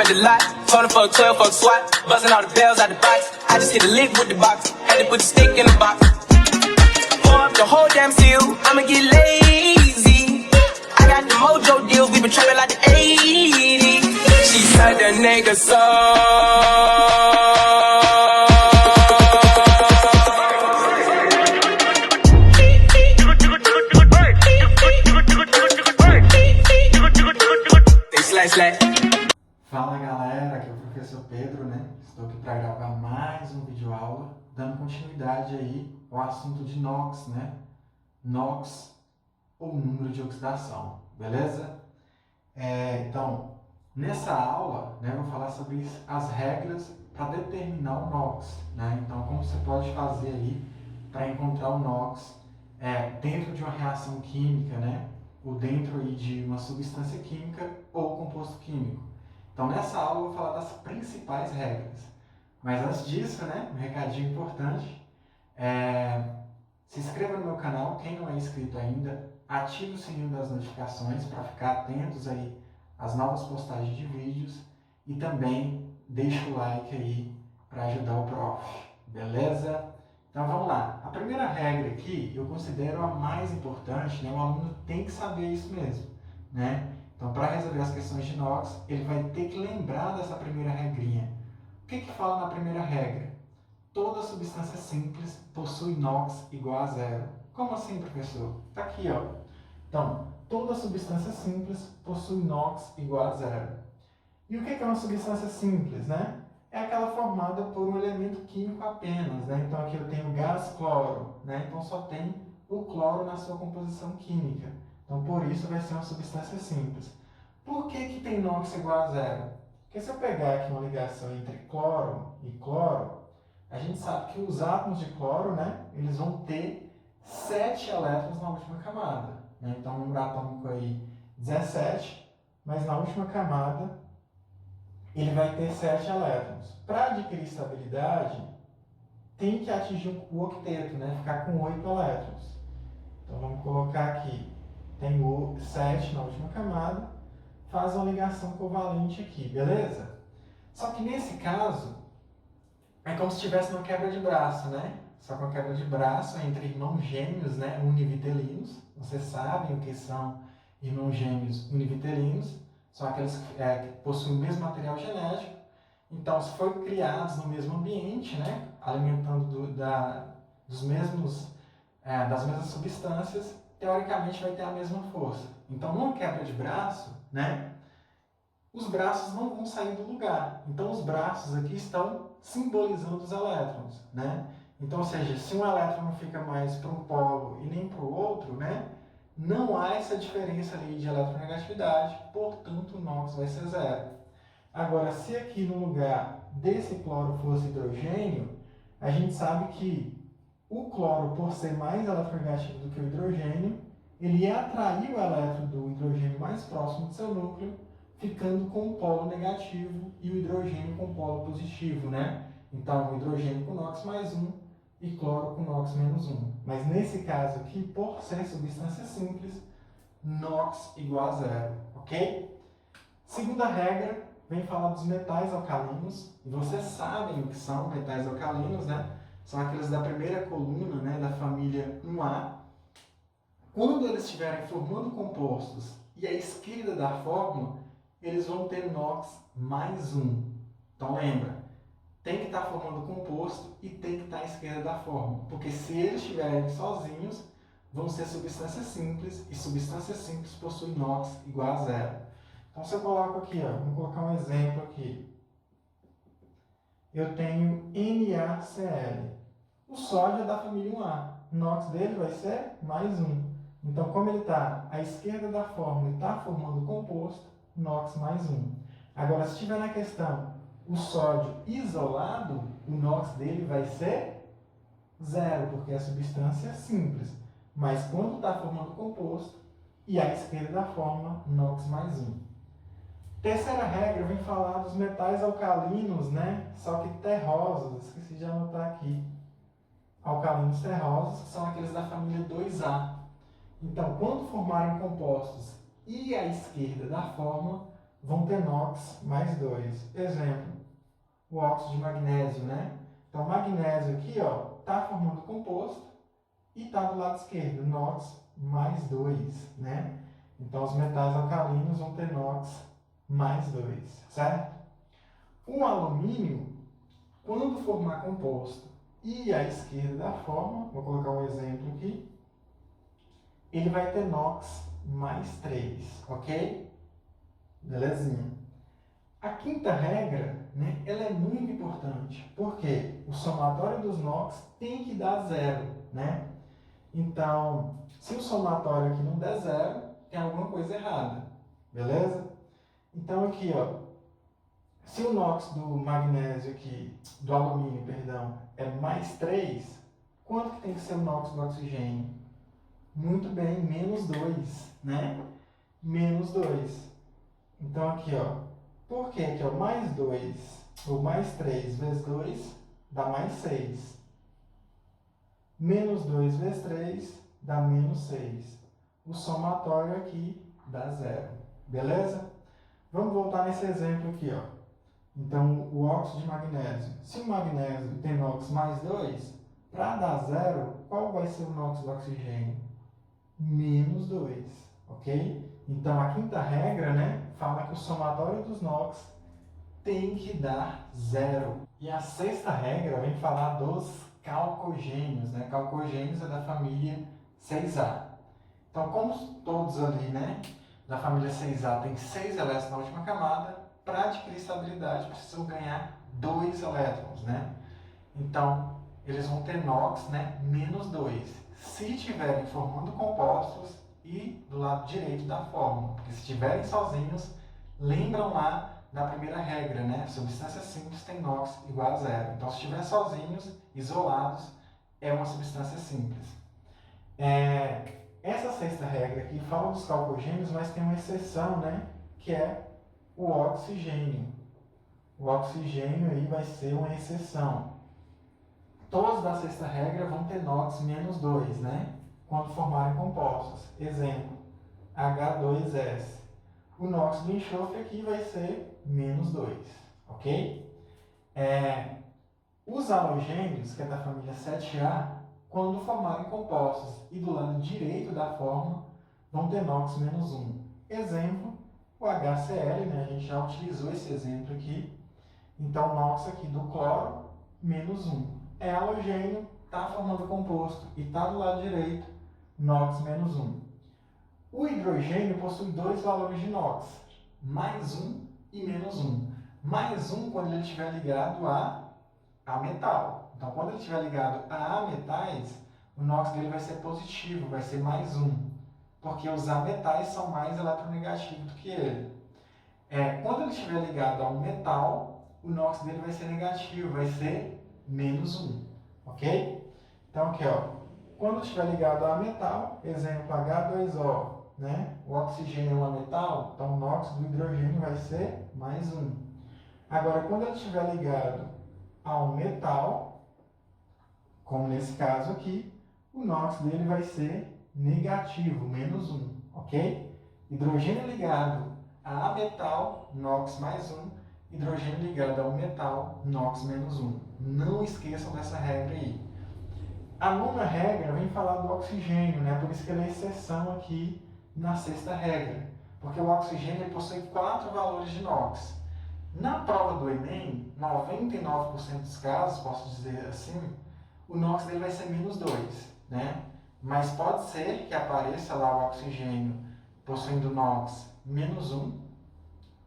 at the lot. Told her for a 12 for a swat. Buzzing all the bells out the box. I just hit a lick with the box. Had to put the stick in the box. Pour up the whole damn seal. I'ma get lazy. I got the mojo deals. We been trapping like the 80s. She said the nigga so. Fala galera, aqui é o professor Pedro, né? Estou aqui para gravar mais um vídeo aula, dando continuidade aí ao assunto de NOx, né? NOx, ou número de oxidação, beleza? Então, nessa aula, né, eu vou falar sobre as regras para determinar o NOx, né? Então, como você pode fazer aí para encontrar o NOx dentro de uma reação química, né? Ou dentro aí de uma substância química ou composto químico. Então, nessa aula eu vou falar das principais regras. Mas antes disso, né, um recadinho importante, se inscreva no meu canal, quem não é inscrito ainda, ative o sininho das notificações para ficar atentos aí às novas postagens de vídeos e também deixa o like aí para ajudar o prof, beleza? Então vamos lá. A primeira regra aqui eu considero a mais importante, né? O aluno tem que saber isso mesmo, né? Então, para resolver as questões de NOx, ele vai ter que lembrar dessa primeira regrinha. O que fala na primeira regra? Toda substância simples possui NOx igual a zero. Como assim, professor? Está aqui, ó. Então, toda substância simples possui NOx igual a zero. E o que é uma substância simples, né? É aquela formada por um elemento químico apenas, né? Então, aqui eu tenho gás cloro, né? Então, só tem o cloro na sua composição química. Então, por isso, vai ser uma substância simples. Por que tem NOx igual a zero? Porque se eu pegar aqui uma ligação entre cloro e cloro, a gente sabe que os átomos de cloro, né, eles vão ter 7 elétrons na última camada, né? Então, o número atômico aí 17, mas na última camada ele vai ter 7 elétrons. Para adquirir estabilidade, tem que atingir o octeto, né, ficar com 8 elétrons. Então, vamos colocar aqui. Tem o 7 na última camada, faz uma ligação covalente aqui, beleza? Só que nesse caso, é como se tivesse uma quebra de braço, né? Só que uma quebra de braço entre irmãos gêmeos, né, univitelinos. Vocês sabem o que são irmãos gêmeos univitelinos, são aqueles que possuem o mesmo material genético. Então, se foram criados no mesmo ambiente, né, alimentando das mesmas substâncias, teoricamente vai ter a mesma força. Então, numa quebra de braço, né, os braços não vão sair do lugar. Então, os braços aqui estão simbolizando os elétrons, né? Então, ou seja, se um elétron não fica mais para um polo e nem para o outro, né, não há essa diferença ali de eletronegatividade, portanto, o NOx vai ser zero. Agora, se aqui no lugar desse cloro fosse hidrogênio, a gente sabe que o cloro, por ser mais eletronegativo do que o hidrogênio, ele ia atrair o elétron do hidrogênio mais próximo do seu núcleo, ficando com o polo negativo e o hidrogênio com o polo positivo, né? Então, o hidrogênio com NOx mais 1 e cloro com NOx menos 1. Mas nesse caso aqui, por ser substância simples, NOx igual a zero, ok? Segunda regra, vem falar dos metais alcalinos. E vocês sabem o que são metais alcalinos, né? São aqueles da primeira coluna, né, da família 1A. Quando eles estiverem formando compostos e à esquerda da fórmula, eles vão ter NOx mais 1. Então lembra, tem que estar formando composto e tem que estar à esquerda da fórmula. Porque se eles estiverem sozinhos, vão ser substâncias simples e substâncias simples possuem NOx igual a zero. Então se eu coloco aqui, ó, vamos colocar um exemplo aqui. Eu tenho NaCl. O sódio é da família 1A. O NOx dele vai ser mais 1. Então, como ele está à esquerda da fórmula e está formando composto, NOx mais 1. Agora, se estiver na questão o sódio isolado, o NOx dele vai ser 0, porque é substância simples. Mas quando está formando composto, e à esquerda da fórmula, NOx mais 1. Terceira regra vem falar dos metais alcalinos, né? Só que terrosos, esqueci de anotar aqui. Alcalinos terrosos são aqueles da família 2A. Então, quando formarem compostos e à esquerda da fórmula, vão ter NOx mais 2. Exemplo, o óxido de magnésio, né? Então, magnésio aqui, ó, está formando composto e está do lado esquerdo, NOx mais 2, né? Então, os metais alcalinos vão ter NOx mais 2, certo? O alumínio, quando formar composto e à esquerda da forma, vou colocar um exemplo aqui, ele vai ter NOx mais 3, ok? Belezinha. A quinta regra, né, ela é muito importante, porque o somatório dos NOx tem que dar zero, né? Então, se o somatório aqui não der zero, tem alguma coisa errada, beleza? Então aqui, ó, se o NOx do magnésio aqui, do alumínio, perdão, é mais 3, quanto que tem que ser o NOx do oxigênio? Muito bem, menos 2, né? Menos 2. Então aqui, ó, por que aqui, ó, mais 2, ou mais 3 vezes 2 dá mais 6. Menos 2 vezes 3 dá menos 6. O somatório aqui dá zero. Beleza? Vamos voltar nesse exemplo aqui, ó. Então, o óxido de magnésio. Se o magnésio tem NOx mais 2, para dar zero, qual vai ser o NOx do oxigênio? Menos 2, ok? Então, a quinta regra, né, fala que o somatório dos NOx tem que dar zero. E a sexta regra vem falar dos calcogênios, né? Calcogênios é da família 6A. Então, como todos ali, né, da família 6A tem 6 elétrons na última camada, para adquirir estabilidade precisam ganhar 2 elétrons, né? Então, eles vão ter NOx, né, menos 2. Se estiverem formando compostos e do lado direito da fórmula. Porque se estiverem sozinhos, lembram lá da primeira regra, né? Substância simples tem NOx igual a zero. Então, se estiver sozinhos, isolados, é uma substância simples. Essa sexta regra aqui fala dos calcogênios, mas tem uma exceção, né? Que é o oxigênio. O oxigênio aí vai ser uma exceção. Todos da sexta regra vão ter NOx menos 2, né? Quando formarem compostos. Exemplo, H2S. O NOx do enxofre aqui vai ser menos 2, ok? Os halogênios, que é da família 7A, quando formarem compostos e do lado direito da forma, vão ter NOx menos 1. Exemplo, o HCl, né? A gente já utilizou esse exemplo aqui. Então, NOx aqui do cloro, menos 1. É halogênio, está formando composto e está do lado direito, NOx menos 1. O hidrogênio possui dois valores de NOx, mais 1 e menos 1. Mais 1 quando ele estiver ligado a metal. Então, quando ele estiver ligado a metais, o NOx dele vai ser positivo, vai ser mais 1. Porque os ametais são mais eletronegativos do que ele. Quando ele estiver ligado a um metal, o NOx dele vai ser negativo, vai ser menos 1, ok? Então aqui, ó, quando estiver ligado a metal, exemplo H2O, né? O oxigênio é um metal, então o NOx do hidrogênio vai ser mais 1. Agora, quando ele estiver ligado a um metal, como nesse caso aqui, o NOx dele vai ser negativo, menos 1, ok? Hidrogênio ligado a metal, NOx mais 1. Hidrogênio ligado a um metal, NOx menos 1. Não esqueçam dessa regra aí. A nona regra vem falar do oxigênio, né? Por isso que ela é exceção aqui na sexta regra. Porque o oxigênio possui 4 valores de NOx. Na prova do Enem, 99% dos casos, posso dizer assim, o NOx dele vai ser menos 2, né? Mas pode ser que apareça lá o oxigênio possuindo NOx menos 1,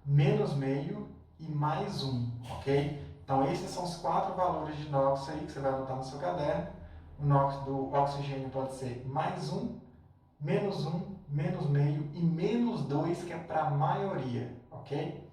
menos meio e mais 1, ok? Então, esses são os 4 valores de NOx aí que você vai anotar no seu caderno. O NOx do oxigênio pode ser mais 1, menos meio e menos 2, que é para a maioria, ok?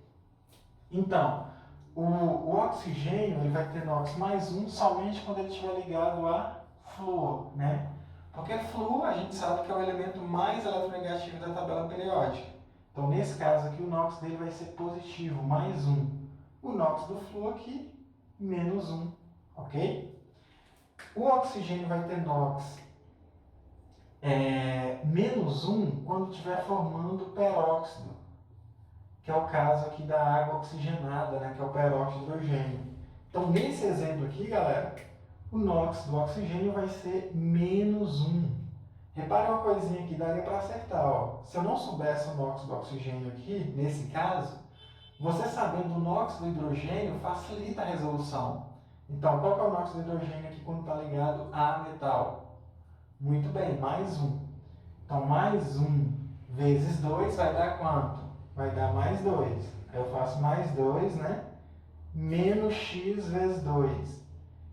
Então, o oxigênio ele vai ter NOx mais 1 somente quando ele estiver ligado a flúor, né? Porque flúor a gente sabe que é o elemento mais eletronegativo da tabela periódica. Então, nesse caso aqui, o NOx dele vai ser positivo, mais 1. O NOx do flúor aqui, menos 1, ok? O oxigênio vai ter NOx menos 1 quando estiver formando peróxido. que é o caso aqui da água oxigenada, né, que é o peróxido de hidrogênio. Então, nesse exemplo aqui, galera, o NOx do oxigênio vai ser menos 1. Repare uma coisinha aqui, daria para acertar. Ó. Se eu não soubesse o NOx do oxigênio aqui, nesse caso, você sabendo o NOx do hidrogênio facilita a resolução. Então, qual que é o NOx do hidrogênio aqui quando está ligado a metal? Muito bem, mais 1. Então, mais 1 vezes 2 vai dar quanto? Vai dar mais 2. Aí eu faço mais 2, né? Menos x vezes 2.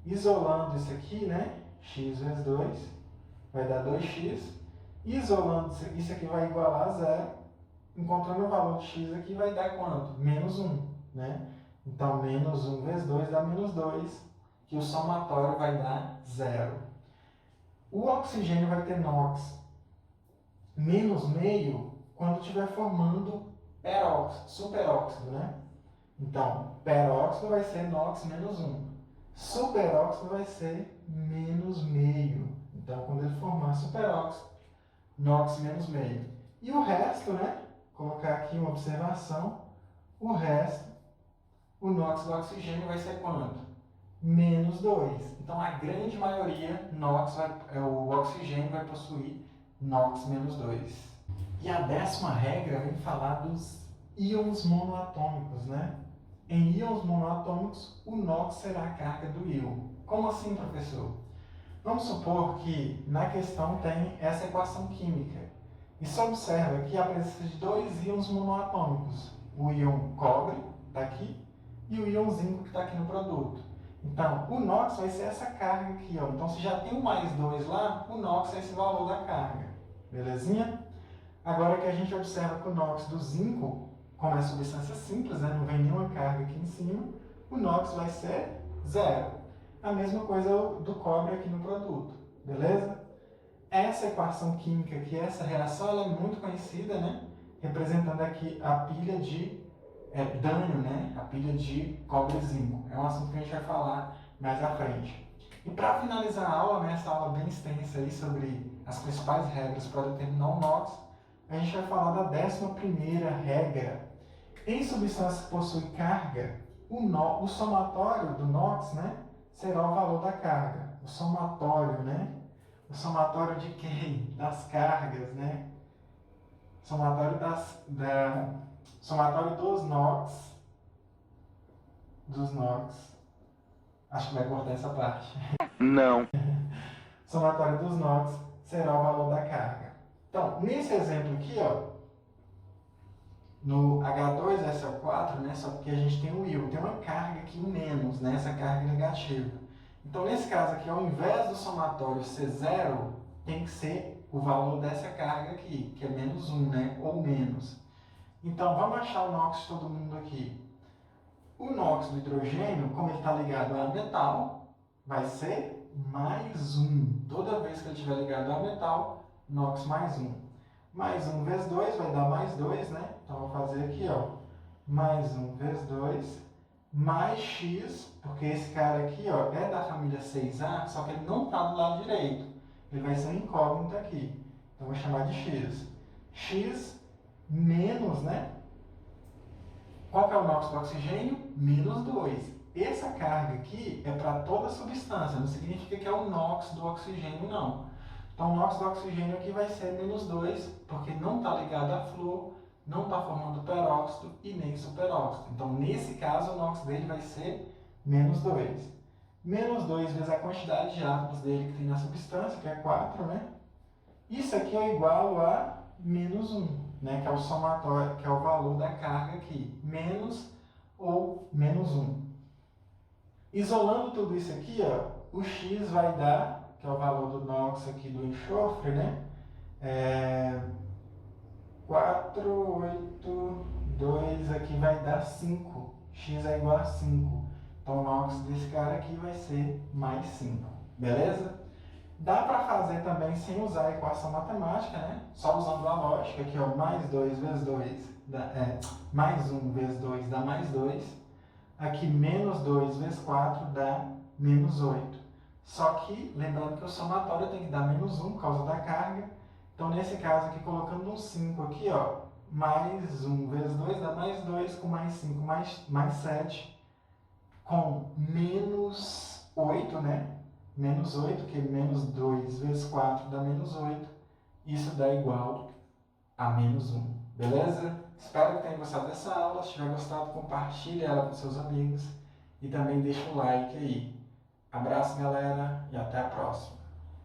Isolando isso aqui, né? X vezes 2 vai dar 2x. Isolando isso aqui vai igualar a 0. Encontrando o valor de x aqui vai dar quanto? Menos 1, né? Então, menos 1 vezes 2 dá menos 2, que o somatório vai dar 0. O oxigênio vai ter NOx menos meio quando estiver formando peróxido, superóxido, né? Então, peróxido vai ser NOx menos 1. Superóxido vai ser menos meio. Então, quando ele formar superóxido, NOx menos meio. E o resto, né? Vou colocar aqui uma observação. O resto, o NOx do oxigênio vai ser quanto? Menos 2. Então, a grande maioria, o oxigênio vai possuir NOx menos 2. E a 10ª regra vem falar dos íons monoatômicos, né? Em íons monoatômicos, o NOx será a carga do íon. Como assim, professor? Vamos supor que na questão tem essa equação química. E se observa que a presença de 2 íons monoatômicos. O íon cobre, está aqui, e o íon zinco, que está aqui no produto. Então, o NOx vai ser essa carga aqui. Ó. Então, se já tem um mais 2 lá, o NOx é esse valor da carga. Belezinha? Agora que a gente observa que o NOx do zinco, como é substância simples, né, não vem nenhuma carga aqui em cima, o NOx vai ser 0. A mesma coisa do cobre aqui no produto. Beleza? Essa equação química aqui, essa reação, ela é muito conhecida, né? Representando aqui a pilha de dânio, né? A pilha de cobre e zinco. É um assunto que a gente vai falar mais à frente. E para finalizar a aula, né, essa aula bem extensa aí sobre as principais regras para determinar o NOx, a gente vai falar da 11ª regra. Em substâncias que possuem carga, o somatório do NOx, né, será o valor da carga. O somatório, né? O somatório de quem? Das cargas, né? Somatório somatório dos NOx. Dos NOx. Acho que vai cortar essa parte. Não. Somatório dos NOx será o valor da carga. Então, nesse exemplo aqui, ó, no H2SO4, né, só porque a gente tem um íon, tem uma carga aqui menos, né, essa carga negativa. Então, nesse caso aqui, ao invés do somatório ser 0, tem que ser o valor dessa carga aqui, que é menos 1, né, ou menos. Então, vamos achar o NOx de todo mundo aqui. O NOx do hidrogênio, como ele está ligado a metal, vai ser mais 1. Toda vez que ele estiver ligado a metal, NOx mais 1. Mais 1 vezes 2 vai dar mais 2, né? Então, vou fazer aqui, ó, mais 1 vezes 2, mais x, porque esse cara aqui, ó, é da família 6A, só que ele não está do lado direito. Ele vai ser um incógnito aqui. Então, vou chamar de x. X menos, né? Qual que é o NOx do oxigênio? Menos 2. Essa carga aqui é para toda a substância, não significa que é o NOx do oxigênio, não. Então, o NOx do oxigênio aqui vai ser menos 2, porque não está ligado a flúor, não está formando peróxido e nem superóxido. Então, nesse caso, o NOx dele vai ser menos 2. Menos 2 vezes a quantidade de átomos dele que tem na substância, que é 4, né? Isso aqui é igual a menos 1, né? Que é o somatório, que é o valor da carga aqui. Menos ou menos 1. Isolando tudo isso aqui, ó, o x vai dar, que é o valor do NOx aqui do enxofre, né? 482 aqui vai dar 5. X é igual a 5. Então, o NOx desse cara aqui vai ser mais 5. Beleza? Dá para fazer também sem usar a equação matemática, né? Só usando a lógica, aqui, ó, mais 2 vezes 2, mais 1 vezes 2 dá mais 2. Aqui, menos 2 vezes 4 dá menos 8. Só que, lembrando que o somatório tem que dar menos 1 por causa da carga. Então, nesse caso aqui, colocando um 5 aqui, ó, mais 1 vezes 2 dá mais 2, com mais 5 mais 7, com menos 8, né? Menos 8, que menos 2 vezes 4 dá menos 8. Isso dá igual a menos 1, beleza? Espero que tenha gostado dessa aula. Se tiver gostado, compartilhe ela com seus amigos e também deixa o like aí. Abraço, galera, e até a próxima.